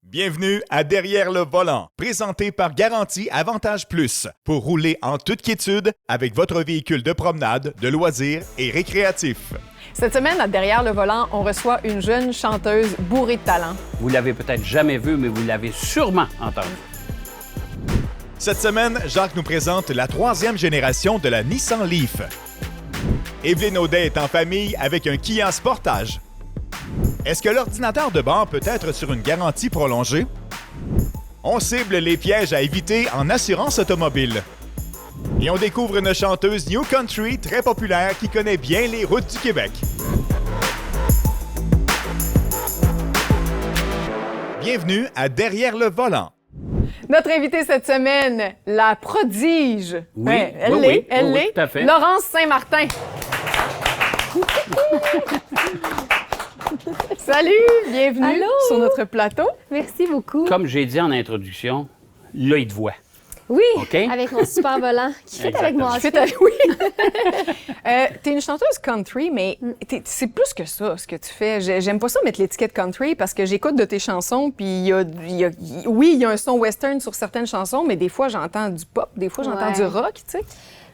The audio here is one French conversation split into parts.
Bienvenue à Derrière le volant, présenté par Garantie Avantage Plus, pour rouler en toute quiétude avec votre véhicule de promenade, de loisirs et récréatif. Cette semaine, à Derrière le volant, on reçoit une jeune chanteuse bourrée de talent. Vous l'avez peut-être jamais vue, mais vous l'avez sûrement entendue. Cette semaine, Jacques nous présente la 3e génération de la Nissan Leaf. Evelyne Audet est en famille avec un Kia Sportage. Est-ce que l'ordinateur de bord peut être sur une garantie prolongée? On cible les pièges à éviter en assurance automobile. Et on découvre une chanteuse New Country très populaire qui connaît bien les routes du Québec. Bienvenue à Derrière le volant. Notre invitée cette semaine, la prodige. Oui, Ouais, elle oui, l'est, oui, elle oui, l'est. tout à fait. Laurence Saint-Martin. Salut, bienvenue Allô? sur notre plateau. Merci beaucoup. Comme j'ai dit en introduction, là, il te voit. Oui, OK. avec mon super volant qui fait avec moi. Tu fais oui. T'es une chanteuse country, mais c'est plus que ça, ce que tu fais. J'aime pas ça mettre l'étiquette country parce que j'écoute de tes chansons, puis il y a un son western sur certaines chansons, mais des fois, j'entends du pop, des fois, j'entends Ouais. du rock, tu sais.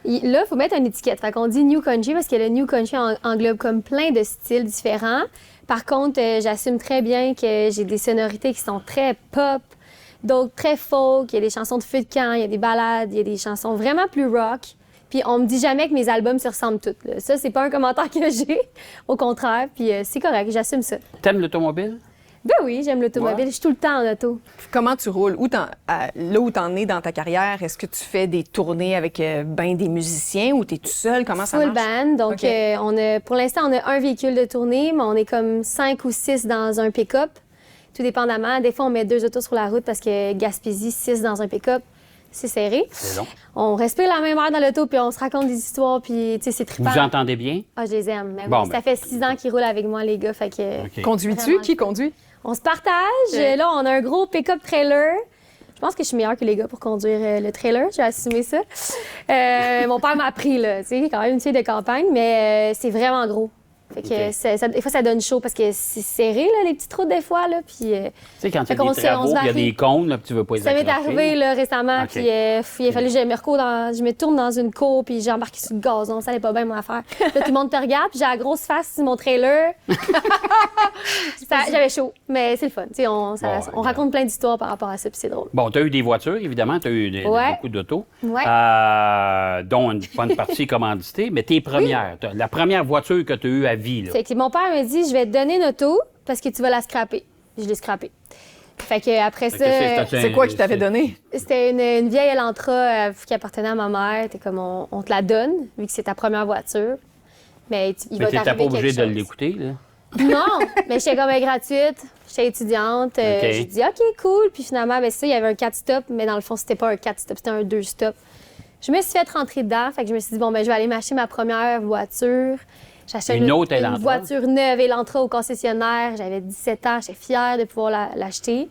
Là, il faut mettre une étiquette. Fait qu'on dit New Country parce que le New Country englobe comme plein de styles différents. Par contre, j'assume très bien que j'ai des sonorités qui sont très pop, d'autres très folk. Il y a des chansons de feu de camp, il y a des ballades, il y a des chansons vraiment plus rock. Puis on me dit jamais que mes albums se ressemblent tous. Là. Ça, c'est pas un commentaire que j'ai. Au contraire, puis c'est correct, j'assume ça. T'aimes l'automobile? Ben oui, j'aime l'automobile. Ouais. Je suis tout le temps en auto. Comment tu roules? Là où t'en es dans ta carrière, est-ce que tu fais des tournées avec des musiciens ou t'es tout seul? Comment ça Full marche? band. Donc, OK. pour l'instant, on a un véhicule de tournée, mais on est comme 5 ou 6 dans un pick-up, tout dépendamment. Des fois, on met 2 autos sur la route parce que Gaspésie, 6 dans un pick-up, c'est serré. C'est long. On respire la même air dans l'auto, puis on se raconte des histoires, puis tu sais, c'est trippant. Vous entendez bien? Ah, je les aime. Mais Bon, oui, ça fait 6 ans qu'ils roulent avec moi, les gars, fait que OK. Conduis-tu? Vraiment. Qui conduit? on se partage. OK. Là, on a un gros pick-up trailer. Je pense que je suis meilleure que les gars pour conduire le trailer. J'ai assumé ça. Mon père m'a appris, là. Tu sais, quand même une fille de campagne, mais c'est vraiment gros. Fait que OK. des fois, ça donne chaud parce que c'est serré, là, les petites routes, des fois, là. Puis Tu sais, quand il y Fait a qu'on des se travaux, puis il y a varie. des cônes, là, puis tu veux pas les ça m'est accrocher. arrivé, là, récemment. OK. Puis il a fallu que je me tourne dans une cour, puis j'ai embarqué sur le gazon. Ça allait pas bien, mon affaire. Là, tout le monde te regarde, puis j'ai la grosse face sur mon trailer. J'avais chaud, mais c'est le fun. Tu sais, on raconte plein d'histoires par rapport à ça, puis c'est drôle. Bon, tu as eu des voitures, évidemment, tu as eu Ouais. beaucoup d'autos, Ouais. dont une bonne partie commanditée, mais tes premières, la première voiture que tu as eue à vie, là. Fait que mon père me dit, je vais te donner une auto parce que tu vas la scraper. Je l'ai scrappée. Fait que après Fait ça, que C'est quoi qui t'avait donné? c'était une vieille Elantra qui appartenait à ma mère. T'es comme, on te la donne, vu que c'est ta première voiture. Mais il Mais va tu n'étais t'arriver pas obligé quelque de chose. l'écouter, là. Non, mais j'étais comme gratuite. J'étais étudiante. OK. J'ai dit, OK, cool. Puis finalement, ben, c'est ça, il y avait un 4-stop, mais dans le fond, c'était pas un 4-stop, c'était un 2-stop. Je me suis fait rentrer dedans. Fait que je me suis dit, bon, ben, je vais aller m'acheter ma première voiture. J'achète Une autre Elantra? Une voiture neuve Elantra au concessionnaire. J'avais 17 ans. J'étais fière de pouvoir l'acheter.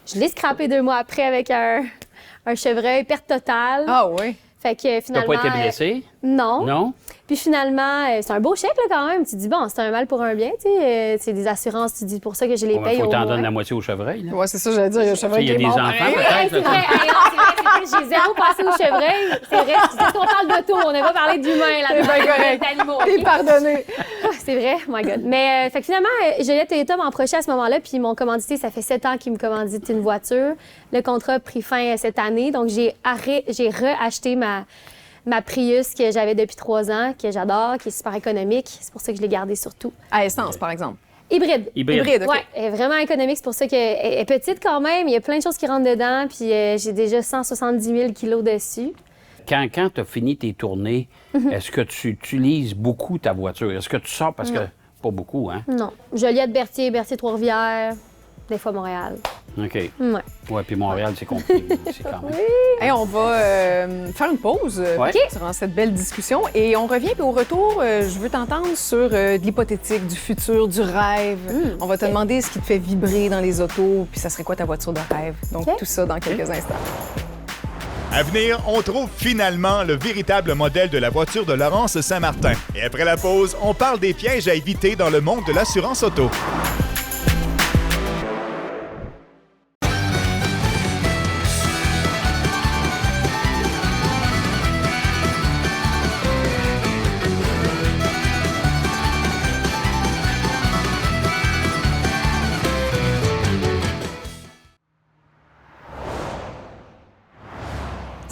Je l'ai scrappée 2 mois après avec un chevreuil, perte totale. Ah oui. Fait que Tu n'as finalement. pas été blessé? Non. Non? Puis finalement, c'est un beau chèque là, quand même. Tu te dis, bon, c'est un mal pour un bien. Tu sais, c'est des assurances. Tu dis, pour ça que je les Bon, ben, paye faut au t'en moins. donner la moitié au chevreuil, là. Ouais, c'est ça, j'allais dire. Le chevreuil Il y a qui est des mort. enfants, Hey, peut-être. c'est vrai, hey, non, c'est vrai. J'ai zéro passé au chevreuil. C'est vrai. Tu sais qu'on parle d'auto, on n'a pas parlé d'humains là. C'est bien correct. D'animaux. T'es OK? pardonné. Ah, c'est vrai, my God. Mais fait que finalement, Juliette et Tom m'emprochaient à ce moment-là, puis ils m'ont commandité. Ça fait 7 ans qu'ils me commanditent une voiture. Le contrat a pris fin cette année, donc j'ai reacheté ma Prius que j'avais depuis 3 ans, que j'adore, qui est super économique. C'est pour ça que je l'ai gardée surtout. À essence, par exemple. Hybride. Hybride, OK. Ouais, elle est vraiment économique. C'est pour ça qu'elle est petite quand même. Il y a plein de choses qui rentrent dedans, puis j'ai déjà 170 000 kilos dessus. Quand tu as fini tes tournées, est-ce que tu utilises beaucoup ta voiture? Est-ce que tu sors? Parce que pas beaucoup, hein? Non. Joliette, Berthier, Trois-Rivières, des fois Montréal. OK. Ouais. Ouais, puis Montréal, c'est compliqué. C'est quand même. Hey, on va faire une pause Ouais. durant cette belle discussion et on revient. Puis au retour, je veux t'entendre sur de l'hypothétique, du futur, du rêve. On va te demander ce qui te fait vibrer dans les autos, puis ça serait quoi ta voiture de rêve. Donc OK. tout ça dans quelques instants. À venir, on trouve finalement le véritable modèle de la voiture de Laurence Saint-Martin. Et après la pause, on parle des pièges à éviter dans le monde de l'assurance auto.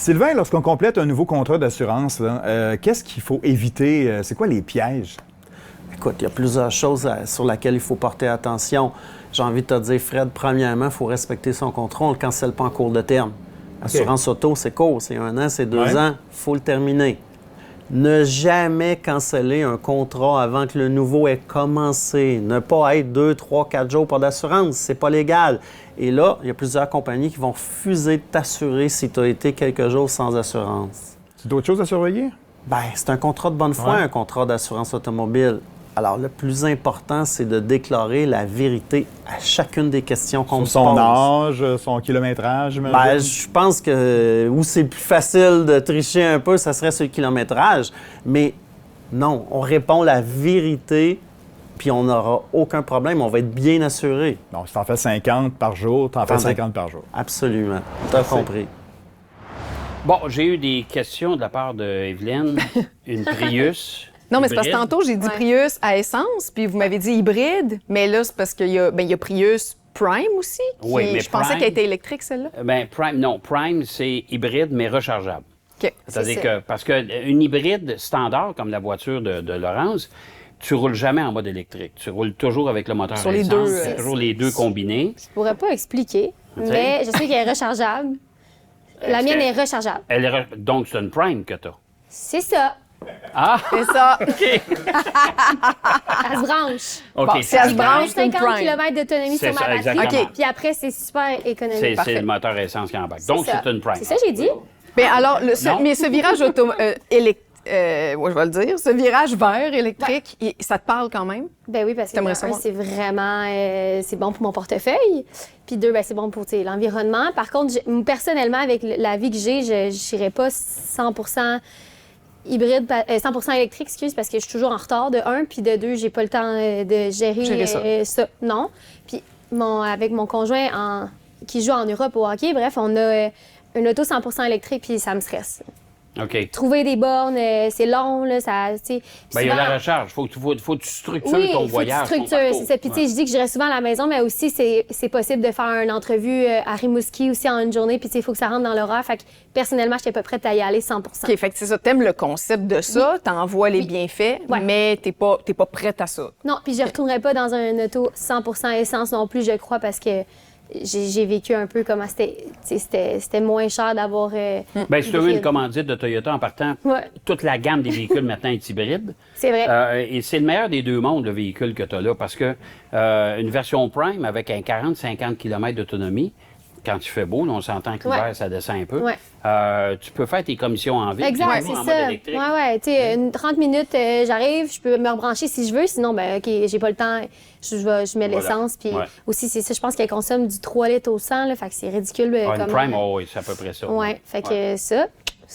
Sylvain, lorsqu'on complète un nouveau contrat d'assurance, là, qu'est-ce qu'il faut éviter? C'est quoi les pièges? Écoute, il y a plusieurs choses sur lesquelles il faut porter attention. J'ai envie de te dire, Fred, premièrement, il faut respecter son contrat. On ne le cancelle pas en cours de terme. Assurance auto, c'est court, c'est 1 an, c'est 2 ans, il faut le terminer. Ne jamais canceller un contrat avant que le nouveau ait commencé. Ne pas être 2, 3, 4 jours pas d'assurance, c'est pas légal. Et là, il y a plusieurs compagnies qui vont refuser de t'assurer si tu as été quelques jours sans assurance. C'est d'autres choses à surveiller? Bien, c'est un contrat de bonne foi, un contrat d'assurance automobile. Alors, le plus important, c'est de déclarer la vérité à chacune des questions qu'on Sur me son pose. âge, son kilométrage, j'imagine? Ben, je pense que où c'est plus facile de tricher un peu, ça serait sur le kilométrage. Mais non, on répond la vérité, puis on n'aura aucun problème. On va être bien assuré. Donc, si t'en fais 50 par jour, t'en fais 50 par jour. Absolument. Tu as compris. Bon, j'ai eu des questions de la part de Evelyne. Une Prius. Non, mais c'est parce que hybride. tantôt, j'ai dit Ouais. Prius à essence, puis vous m'avez dit hybride, mais là, c'est parce qu'il y a Prius Prime aussi. Oui, mais je pensais Prime- qu'elle était électrique, celle-là. Ben, Prime, non. Prime, c'est hybride, mais rechargeable. OK. C'est-à-dire C'est ça. que, parce qu'une hybride standard, comme la voiture de Laurence, tu roules jamais en mode électrique. Tu roules toujours avec le moteur Sur à les essence. deux, C'est toujours les deux combinés. Je pourrais pas expliquer, mais je sais qu'elle est rechargeable. La Est-ce mienne que- est rechargeable. Donc, c'est une Prime que tu as. C'est ça. Ah! C'est ça. OK. Elle se branche. OK. Bon, si elle se branche, c'est une 50 Prime. km d'autonomie C'est sur ça, ma batterie. exactement. Puis après, c'est super économique. C'est Parfait. le moteur à essence qui embarque. Donc, ça. c'est une Prime. C'est ça que j'ai dit. Mais alors, Non. mais ce virage électrique, ouais, je vais le dire, ce virage vert électrique, ça te parle quand même? Ben oui, parce que T'aimerais un, savoir? c'est vraiment c'est bon pour mon portefeuille. Puis 2, ben, c'est bon pour tu sais, l'environnement. Par contre, personnellement, avec la vie que j'ai, je n'irais pas 100% hybride, 100% électrique, excuse, parce que je suis toujours en retard de 1, puis de 2, j'ai pas le temps de gérer ça. Non. Puis avec mon conjoint qui joue en Europe au hockey, bref, on a une auto 100% électrique, puis ça me stresse. OK. Trouver des bornes, c'est long, là, ça, tu sais. Puis Ben, il y a souvent- la recharge. Faut que tu structures oui, ton faut voyage. que tu ton structures, parcours. c'est ça. Puis, tu sais, je dis que je reste souvent à la maison, mais aussi, c'est possible de faire une entrevue à Rimouski aussi en une journée. Puis, tu sais, il faut que ça rentre dans l'horaire. Fait que, personnellement, je n'étais pas prête à y aller 100 OK, fait que c'est ça, t'aimes le concept de ça, t'en vois les bienfaits, Ouais. mais t'es pas prête à ça. Non, puis je ne retournerai pas dans un auto 100 essence non plus, je crois, parce que j'ai vécu un peu comment c'était moins cher d'avoir. Ben, si tu as eu une commandite de Toyota en partant, Ouais. toute la gamme des véhicules maintenant est hybride. C'est vrai. Et c'est le meilleur des deux mondes, le véhicule que tu as là, parce que une version Prime avec un 40-50 km d'autonomie, quand il fait beau, là, on s'entend que l'hiver, Ouais. ça descend un peu, Ouais. tu peux faire tes commissions en ville. Exact, puis c'est en mode ça. électrique. Ouais, ouais. Tu sais, une 30 minutes, j'arrive, je peux me rebrancher si je veux. Sinon, ben, OK, j'ai pas le temps, je mets l'essence. Puis Ouais. aussi, c'est ça, je pense qu'elle consomme du 3 litres au 100, là, fait que c'est ridicule. Ah, une comme, Prime, oh, oui, c'est à peu près ça. Ouais, fait que ça,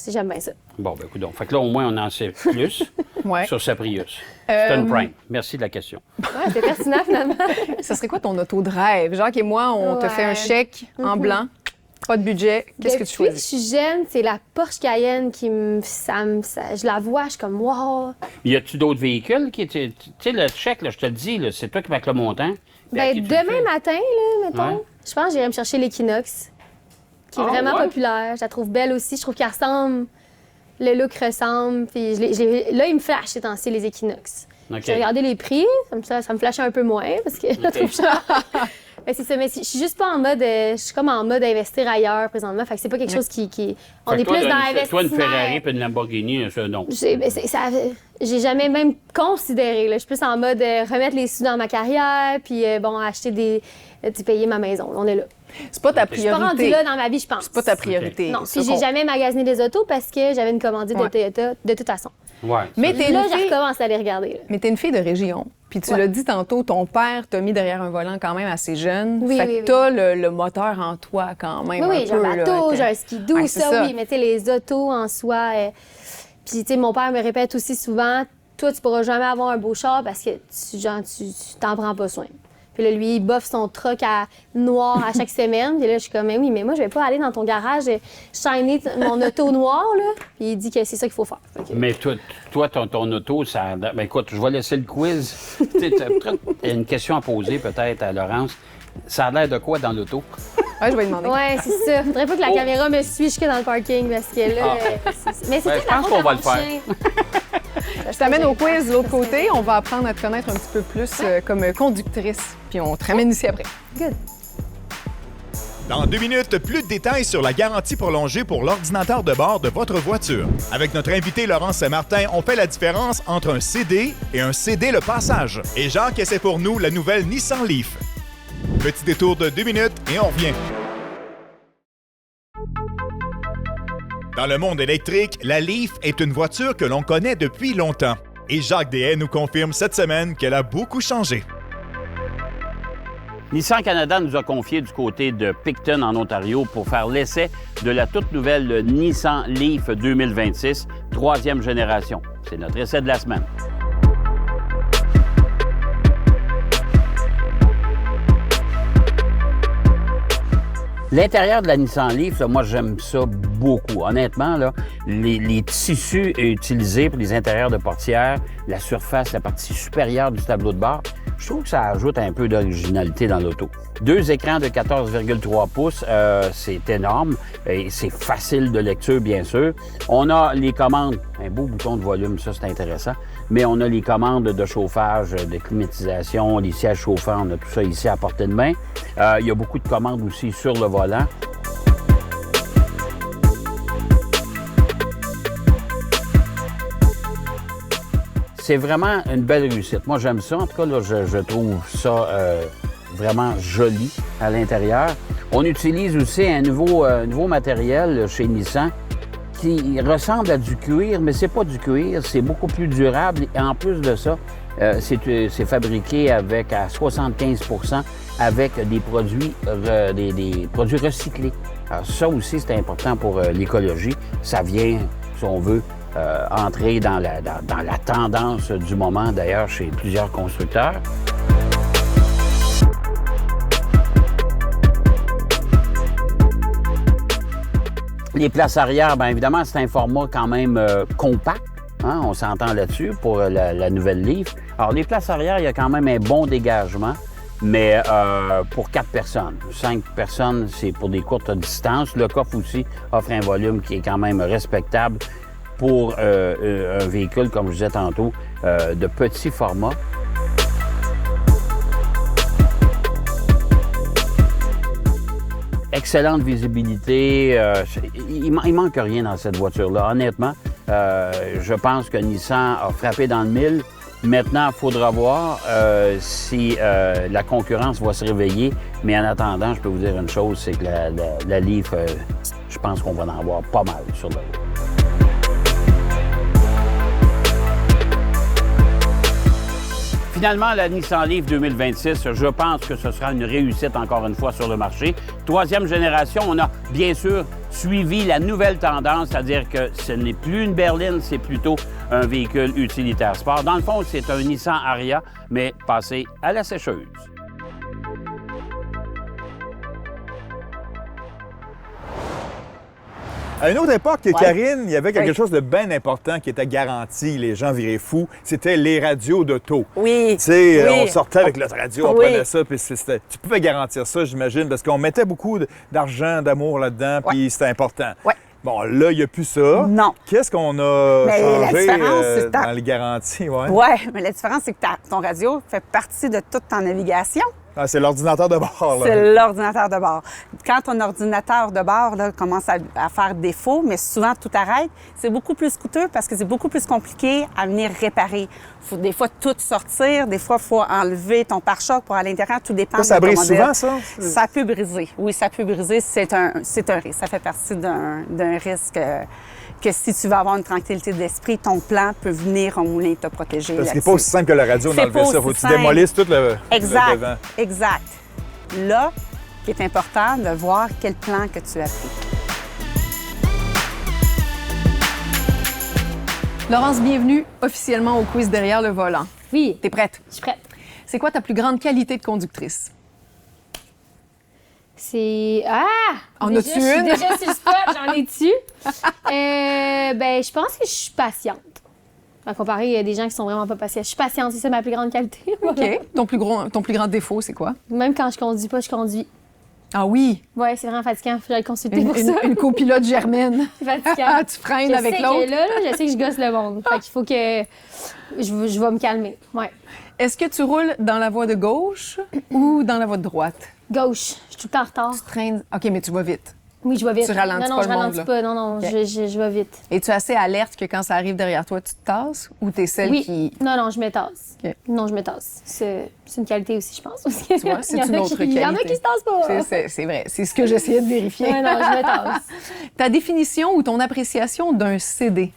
j'aime bien ça. Bon, ben écoute, donc. Fait que là, au moins, on en sait plus Ouais. sur sa Prius. C'est une Prime. Merci de la question. Ouais, c'est pertinent, finalement. Ça serait quoi ton auto de rêve? Jacques et moi, on te Ouais. fait un chèque en blanc, pas de budget. Qu'est-ce que tu Depuis que je choisis? suis jeune, c'est la Porsche Cayenne qui me... je la vois, je suis comme, wow! Y a-tu d'autres véhicules qui. Tu sais, le chèque, là, je te le dis, là, c'est toi qui vas avec le montant. Puis à Ben, qui tu le demain fais? matin, là, mettons, Ouais. je pense que j'irai me chercher l'Equinox, qui est Ah, vraiment ouais? populaire. Je la trouve belle aussi. Je trouve qu'elle ressemble, le look ressemble. Puis là, il me flash ces temps-ci, les Equinox. OK. J'ai regardé les prix, ça me flashait un peu moins parce que je la trouve cher. Mais c'est ça, mais je suis juste pas en mode. Je suis comme en mode investir ailleurs présentement. Fait que c'est pas quelque chose qui. On Fait que est toi, plus dans Toi, l'investissement. une Ferrari puis une Lamborghini, ça, non. J'ai jamais même considéré. Là. Je suis plus en mode remettre les sous dans ma carrière, puis bon, acheter payer ma maison. On est là. C'est pas ta Je suis pas rendue priorité. là dans ma vie, je pense. C'est pas ta priorité. Non, Ça puis j'ai qu'on- jamais magasiné des autos parce que j'avais une commandite Ouais. de Toyota de toute façon. Ouais. Mais ça- t'es Là, une je fille- recommence à les regarder. Là. Mais t'es une fille de région. Puis tu Ouais. l'as dit tantôt, ton père t'a mis derrière un volant quand même assez jeune. Oui, fait oui, que oui. t'as le moteur en toi quand même. Oui, oui, j'ai un peu, là, bateau, t'es- j'ai un skidoo, Ouais, c'est ça, oui. Mais tu sais, les autos en soi. Puis, tu sais, mon père me répète aussi souvent, toi, tu pourras jamais avoir un beau char parce que tu t'en prends pas soin. Puis là, lui, il boffe son truck noir à chaque semaine. Puis là, je suis comme, mais oui, mais moi, je vais pas aller dans ton garage shiner mon auto noir, là. Puis il dit que c'est ça qu'il faut faire. Fait que- Mais toi ton auto, ça. Ben écoute, je vais laisser le quiz. Tu sais, t'as une question à poser peut-être à Laurence. Ça a l'air de quoi dans l'auto? Ouais, je vais lui demander. Ouais, c'est ça. Faudrait pas que la caméra me suive jusque dans le parking parce que là. Mais c'est Ouais, peut-être je la pense faute qu'on à va mon le faire. chien. Je t'amène au quiz de l'autre côté. On va apprendre à te connaître un petit peu plus comme conductrice. Puis on te ramène ici après. Good. Dans 2 minutes, plus de détails sur la garantie prolongée pour l'ordinateur de bord de votre voiture. Avec notre invité Laurent Saint-Martin, on fait la différence entre un CD et un CD le passage. Et Jacques essaie pour nous la nouvelle Nissan Leaf. Petit détour de 2 minutes et on revient. Dans le monde électrique, la Leaf est une voiture que l'on connaît depuis longtemps. Et Jacques Deshaies nous confirme cette semaine qu'elle a beaucoup changé. Nissan Canada nous a confié du côté de Picton, en Ontario, pour faire l'essai de la toute nouvelle Nissan Leaf 2026, 3e génération. C'est notre essai de la semaine. L'intérieur de la Nissan Leaf, là, moi, j'aime ça beaucoup. Honnêtement, là, les tissus utilisés pour les intérieurs de portières, la surface, la partie supérieure du tableau de bord, je trouve que ça ajoute un peu d'originalité dans l'auto. 2 écrans de 14,3 pouces, c'est énorme et c'est facile de lecture, bien sûr. On a les commandes, un beau bouton de volume, ça c'est intéressant, mais on a les commandes de chauffage, de climatisation, les sièges chauffants, on a tout ça ici à portée de main. Il y a beaucoup de commandes aussi sur le volant. C'est vraiment une belle réussite. Moi, j'aime ça. En tout cas, là, je trouve ça vraiment joli à l'intérieur. On utilise aussi un nouveau matériel chez Nissan qui ressemble à du cuir, mais c'est pas du cuir, c'est beaucoup plus durable. Et en plus de ça, c'est fabriqué avec à 75 % avec des produits recyclés. Alors ça aussi, c'est important pour l'écologie. Ça vient, si on veut, entrer dans la tendance du moment, d'ailleurs, chez plusieurs constructeurs. Les places arrière, bien évidemment, c'est un format quand même compact. Hein, on s'entend là-dessus pour la nouvelle Leaf. Alors, les places arrière, il y a quand même un bon dégagement, mais pour 4 personnes. 5 personnes, c'est pour des courtes distances. Le coffre aussi offre un volume qui est quand même respectable pour un véhicule, comme je disais tantôt, de petit format. Excellente visibilité. Il manque rien dans cette voiture-là. Honnêtement, je pense que Nissan a frappé dans le mille. Maintenant, il faudra voir si la concurrence va se réveiller. Mais en attendant, je peux vous dire une chose, c'est que la Leaf, je pense qu'on va en avoir pas mal sur le route. Finalement, la Nissan Leaf 2026, je pense que ce sera une réussite encore une fois sur le marché. 3e génération, on a bien sûr suivi la nouvelle tendance, c'est-à-dire que ce n'est plus une berline, c'est plutôt un véhicule utilitaire sport. Dans le fond, c'est un Nissan Ariya, mais passé à la sécheuse. À une autre époque, Karine, il y avait quelque chose de bien important qui était garanti. Les gens viraient fous. C'était les radios d'auto. Oui. Tu sais, Oui. on sortait avec notre radio, on Oui. prenait ça, puis tu pouvais garantir ça, j'imagine, parce qu'on mettait beaucoup d'argent, d'amour là-dedans, puis c'était important. Ouais. Bon, là, il n'y a plus ça. Non. Qu'est-ce qu'on a Mais la changé différence, c'est dans les garanties? Ouais. Oui, mais la différence, c'est que ton radio fait partie de toute ta navigation. Ah, c'est l'ordinateur de bord, là. C'est l'ordinateur de bord. Quand ton ordinateur de bord là, commence à faire défaut, mais souvent tout arrête, c'est beaucoup plus coûteux parce que c'est beaucoup plus compliqué à venir réparer. Il faut des fois tout sortir, des fois il faut enlever ton pare-choc pour à l'intérieur, tout dépend Ça de ton brise modèle. souvent, ça? Ça peut briser. Oui, ça peut briser. C'est un risque. Ça fait partie d'un risque que si tu veux avoir une tranquillité d'esprit, ton plan peut venir rouler et te protéger. Parce qu'il n'est là-dessus. pas aussi simple que la radio C'est d'enlever pas ça. Faut aussi que tu simple. démolisses tout le Exact, devant. exact. Là, il est important de voir quel plan que tu as pris. Laurence, bienvenue officiellement au quiz derrière le volant. Oui, T'es prête? je suis prête. C'est quoi ta plus grande qualité de conductrice? C'est... Ah! En Déjà, as-tu je suis une? déjà sur le spot, j'en ai-tu? Ben, je pense que je suis patiente. À comparer, il y a des gens qui sont vraiment pas patients. Je suis patiente, c'est ça ma plus grande qualité. Voilà. OK. Ton plus grand défaut, c'est quoi? Même quand je conduis pas, je conduis. Ah oui, Ouais, c'est vraiment fatigant. Faut que j'aille consulter pour ça. une copilote germaine. C'est fatigant. Tu freines Je avec sais l'autre. que là, je sais que je gosse le monde. Fait qu'il faut que je vais me calmer. Ouais. Est-ce que tu roules dans la voie de gauche ou dans la voie de droite? Gauche. Je suis tout le temps en retard. Tu traînes. OK, mais tu vas vite. Oui, je vais vite. Tu ralentis non, pas je le monde, ralentis là. pas. Non, non, OK. je vais vite. Es-tu assez alerte que quand ça arrive derrière toi, tu te tasses ou t'es celle Oui. qui. Non, non, je me tasse. OK. Non, je me tasse. C'est une qualité aussi, je pense. Parce que Tu vois, c'est il y en une a autre Il y en a qualité. qui se tassent pas. C'est vrai. C'est ce que j'essayais de vérifier. Ouais, non, je me tasse. Ta définition ou ton appréciation d'un CD?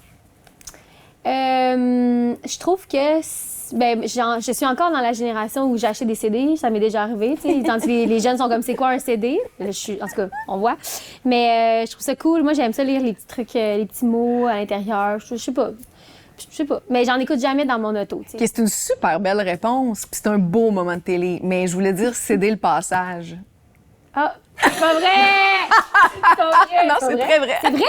Je trouve que je suis encore dans la génération où j'achète des CD, ça m'est déjà arrivé. Quand les jeunes sont comme c'est quoi un CD? En tout cas, on voit. Mais je trouve ça cool. Moi, j'aime ça lire les petits trucs, les petits mots à l'intérieur. Je sais pas. Je sais pas. Mais j'en écoute jamais dans mon auto. OK, c'est une super belle réponse, puis c'est un beau moment de télé. Mais je voulais dire céder le passage. Ah, c'est pas vrai! C'est pas vrai! Non, pas c'est vrai. très vrai. C'est vrai?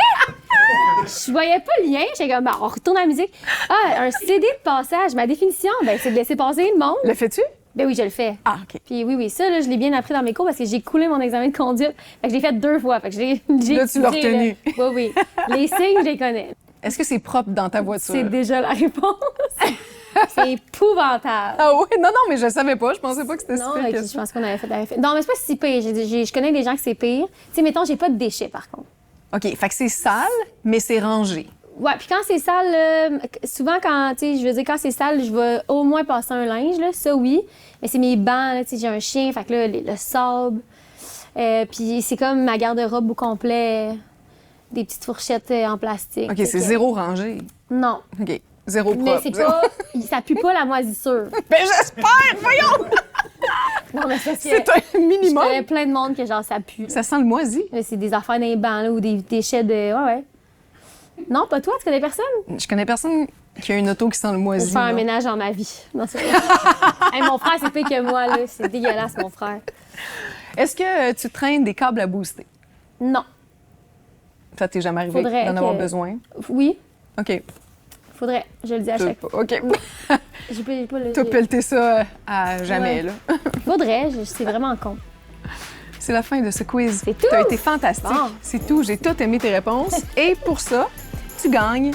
Je voyais pas le lien. J'étais comme, on retourne à la musique. Ah, un CD de passage. Ma définition, c'est de laisser passer le monde. Le fais-tu? Ben oui, je le fais. Ah, OK. Puis oui, ça, là, je l'ai bien appris dans mes cours parce que j'ai coulé mon examen de conduite. Fait que je l'ai fait 2 fois. Fait que j'ai Là, tu l'as retenu. Là. Oui. Les signes, je les connais. Est-ce que c'est propre dans ta voiture? C'est déjà la réponse. C'est épouvantable. Ah oui? Non, mais je savais pas. Je pensais pas que c'était si Non, pire ok, que je ça. pense qu'on avait fait. Non, mais c'est pas si pire. Je connais des gens que c'est pire. Tu sais, mettons, j'ai pas de déchets, par contre. OK, fait que c'est sale, mais c'est rangé. Ouais, puis quand c'est sale, souvent, quand c'est sale, je vais au moins passer un linge, là, ça, oui. Mais c'est mes bancs, là, tu sais, j'ai un chien, fait que là, le sable. Puis c'est comme ma garde-robe au complet, des petites fourchettes en plastique. OK, Fait c'est que- zéro rangé. Non. OK, zéro Mais propre. c'est zéro- pas... Ça pue pas la moisissure. Ben j'espère! Voyons! Non, mais c'est parce que C'est un je minimum. connais plein de monde que genre ça pue. Ça sent le moisi. Là, c'est des affaires dans les bancs, là, ou des déchets de... Ouais. Non, pas toi, tu connais personne? Je connais personne qui a une auto qui sent le Je moisi. vais faire un là. ménage dans ma vie. Non, c'est vrai. Hey, mon frère, c'est pire que moi, là. C'est dégueulasse, mon frère. Est-ce que tu traînes des câbles à booster? Non. Ça t'est jamais arrivé Faudrait d'en avoir que- besoin? Oui, OK. faudrait. Je le dis à chaque fois. OK. J'ai pas le... T'as pelleté ça à jamais, Ouais. là. Faudrait, c'est vraiment con. C'est la fin de ce quiz. C'est tout? T'as été fantastique. Bon. C'est tout. J'ai tout aimé tes réponses. Et pour ça, tu gagnes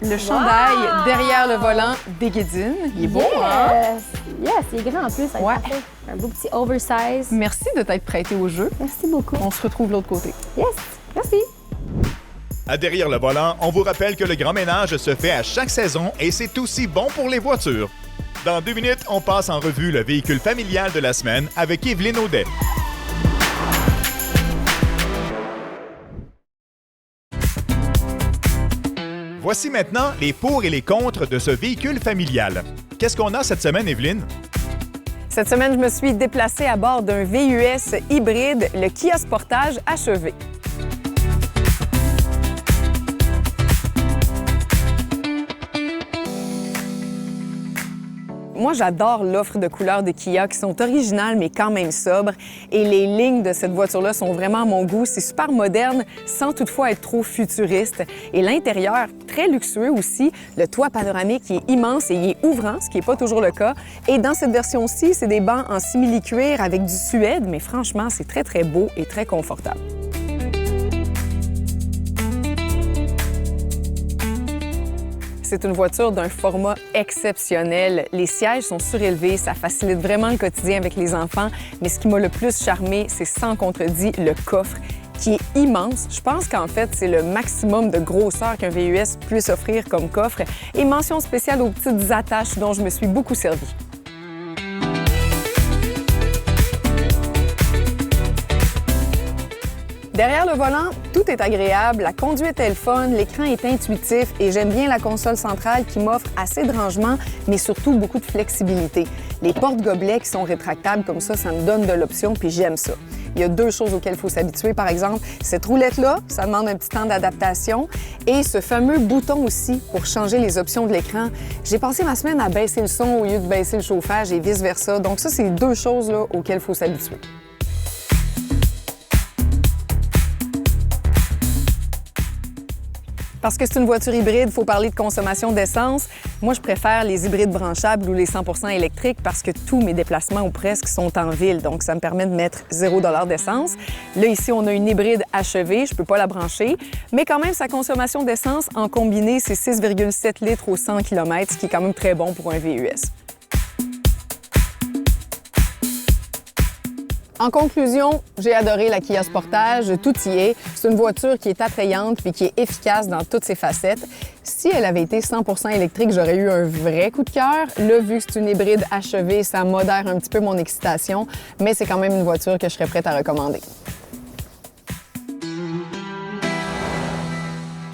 le chandail derrière le volant des Guédines. Il est beau, hein? Yes, il est grand en plus. Ça va être Ouais. parfait. Un beau petit oversize. Merci de t'être prêté au jeu. Merci beaucoup. On se retrouve de l'autre côté. Yes, merci. À Derrière le volant, on vous rappelle que le grand ménage se fait à chaque saison et c'est aussi bon pour les voitures. Dans 2 minutes, on passe en revue le véhicule familial de la semaine avec Évelyne Audet. Voici maintenant les pour et les contre de ce véhicule familial. Qu'est-ce qu'on a cette semaine, Évelyne? Cette semaine, je me suis déplacée à bord d'un VUS hybride, le Kia Sportage HEV. Moi, j'adore l'offre de couleurs de Kia qui sont originales, mais quand même sobres. Et les lignes de cette voiture-là sont vraiment à mon goût. C'est super moderne, sans toutefois être trop futuriste. Et l'intérieur, très luxueux aussi. Le toit panoramique qui est immense et il est ouvrant, ce qui n'est pas toujours le cas. Et dans cette version-ci, c'est des bancs en simili-cuir avec du suède, mais franchement, c'est très, très beau et très confortable. C'est une voiture d'un format exceptionnel. Les sièges sont surélevés, ça facilite vraiment le quotidien avec les enfants. Mais ce qui m'a le plus charmé, c'est sans contredit le coffre qui est immense. Je pense qu'en fait, c'est le maximum de grosseur qu'un VUS puisse offrir comme coffre. Et mention spéciale aux petites attaches dont je me suis beaucoup servie. Derrière le volant, tout est agréable, la conduite est le fun, l'écran est intuitif et j'aime bien la console centrale qui m'offre assez de rangement, mais surtout beaucoup de flexibilité. Les porte-gobelets qui sont rétractables comme ça me donne de l'option puis j'aime ça. Il y a 2 choses auxquelles il faut s'habituer. Par exemple, cette roulette-là, ça demande un petit temps d'adaptation. Et ce fameux bouton aussi pour changer les options de l'écran. J'ai passé ma semaine à baisser le son au lieu de baisser le chauffage et vice-versa. Donc ça, c'est 2 choses là, auxquelles il faut s'habituer. Parce que c'est une voiture hybride, il faut parler de consommation d'essence. Moi, je préfère les hybrides branchables ou les 100% électriques parce que tous mes déplacements ou presque sont en ville. Donc, ça me permet de mettre 0 $ d'essence. Là, ici, on a une hybride achevée. Je peux pas la brancher. Mais quand même, sa consommation d'essence en combiné, c'est 6,7 litres au 100 km, ce qui est quand même très bon pour un VUS. En conclusion, j'ai adoré la Kia Sportage, tout y est. C'est une voiture qui est attrayante puis qui est efficace dans toutes ses facettes. Si elle avait été 100% électrique, j'aurais eu un vrai coup de cœur. Là, vu que c'est une hybride achevée, ça modère un petit peu mon excitation, mais c'est quand même une voiture que je serais prête à recommander.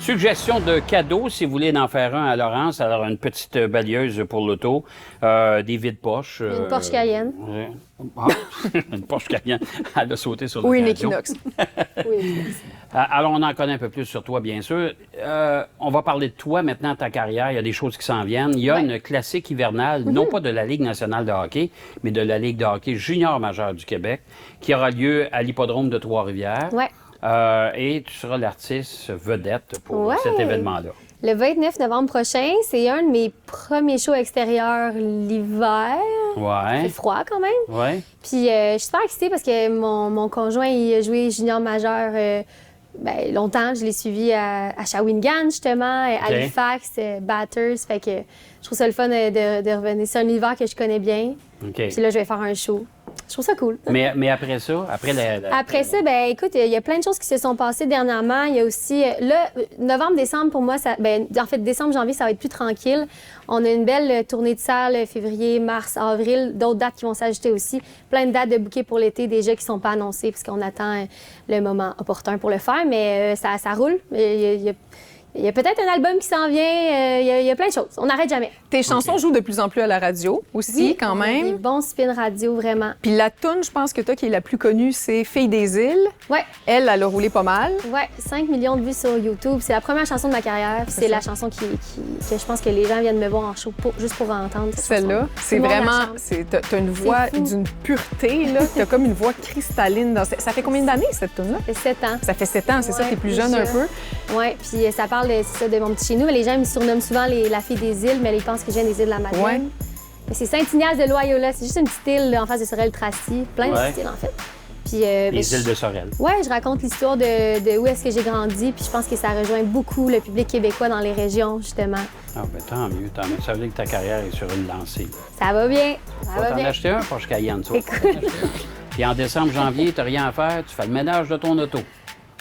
Suggestion de cadeau, si vous voulez en faire un à Laurence. Alors, une petite balieuse pour l'auto, des vides-poches. Une Porsche Cayenne. Une Porsche Cayenne. Elle a sauté sur Ou une l'occasion. Equinox. Oui. Alors, on en connaît un peu plus sur toi, bien sûr. On va parler de toi maintenant, ta carrière. Il y a des choses qui s'en viennent. Il y a une classique hivernale, non pas de la Ligue nationale de hockey, mais de la Ligue de hockey junior majeur du Québec, qui aura lieu à l'hippodrome de Trois-Rivières. Ouais. Et tu seras l'artiste vedette pour Ouais. cet événement-là. Le 29 novembre prochain, c'est un de mes premiers shows extérieurs l'hiver. Ouais. C'est froid quand même. Ouais. Puis je suis super excitée parce que mon conjoint, il a joué junior majeur longtemps. Je l'ai suivi à Shawinigan, justement, à Halifax, Batters. Fait que je trouve ça le fun de revenir. C'est un univers que je connais bien. OK. Puis là, je vais faire un show. Je trouve ça cool. Mais après ça, Après ça, ben écoute, il y a plein de choses qui se sont passées dernièrement. Il y a aussi, là, novembre, décembre, pour moi, en fait, décembre, janvier, ça va être plus tranquille. On a une belle tournée de salles, février, mars, avril, d'autres dates qui vont s'ajouter aussi. Plein de dates de bouquets pour l'été déjà qui ne sont pas annoncées parce qu'on attend le moment opportun pour le faire, mais ça roule. Il y a peut-être un album qui s'en vient. Il y a plein de choses. On n'arrête jamais. Tes chansons jouent de plus en plus à la radio aussi, quand on a Des même. bons spins radio, vraiment. Puis la toune, je pense que toi qui est la plus connue, c'est Fille des îles. Ouais. Elle a roulé pas mal. Ouais, 5 millions de vues sur YouTube. C'est la première chanson de ma carrière. Puis c'est la chanson que je pense que les gens viennent me voir en show juste pour entendre. Celle-là, c'est Tout le monde la vraiment... chante. T'as une voix fou. d'une pureté, là. T'as comme une voix cristalline. Ça fait combien d'années, cette toune-là? Ça fait 7 ans. Ça fait 7 ans, c'est ça? Ouais, T'es plus jeune un peu? Oui, puis ça parle de mon petit chez nous. Mais les gens me surnomment souvent la fille des îles, mais ils pensent que je viens des îles de la Madeleine. Ouais. Mais c'est Saint-Ignace de Loyola. C'est juste une petite île là, en face de Sorel-Tracy. Plein de petites îles, en fait. Puis, les îles de Sorel. Oui, je raconte l'histoire de où est-ce que j'ai grandi. Puis je pense que ça rejoint beaucoup le public québécois dans les régions, justement. Ah, ben tant mieux, tant mieux. Ça veut dire que ta carrière est sur une lancée. Ça va bien. Tu Ça vas va t'en bien. acheter un, Porsche Cayenne, toi. Écoute. Puis en décembre, janvier, t'as rien à faire, tu fais le ménage de ton auto.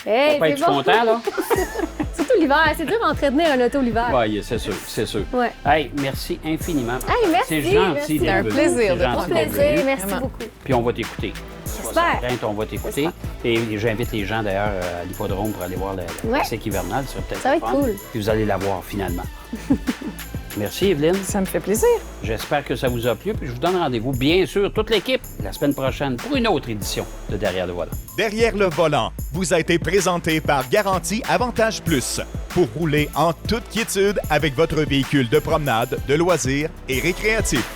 Hey, Tu vas pas c'est être bon. content, là? Surtout l'hiver. C'est dur d'entretenir un auto l'hiver. Oui, c'est sûr, c'est sûr. Ouais. Hey, merci infiniment. Hey, merci, C'est gentil merci. d'être C'est un venu. plaisir C'est de gentil Mon d'être plaisir. venu. Merci Vraiment. beaucoup. Puis on va t'écouter. J'espère. On va t'écouter. Et j'invite les gens, d'ailleurs, à l'hippodrome pour aller voir la classique hivernale. Ça Ça va peut-être être fun. cool. Puis vous allez la voir, finalement. Merci, Evelyne. Ça me fait plaisir. J'espère que ça vous a plu. Puis je vous donne rendez-vous, bien sûr, toute l'équipe, la semaine prochaine pour une autre édition de Derrière le volant. Derrière le volant vous a été présenté par Garantie Avantage Plus pour rouler en toute quiétude avec votre véhicule de promenade, de loisirs et récréatif.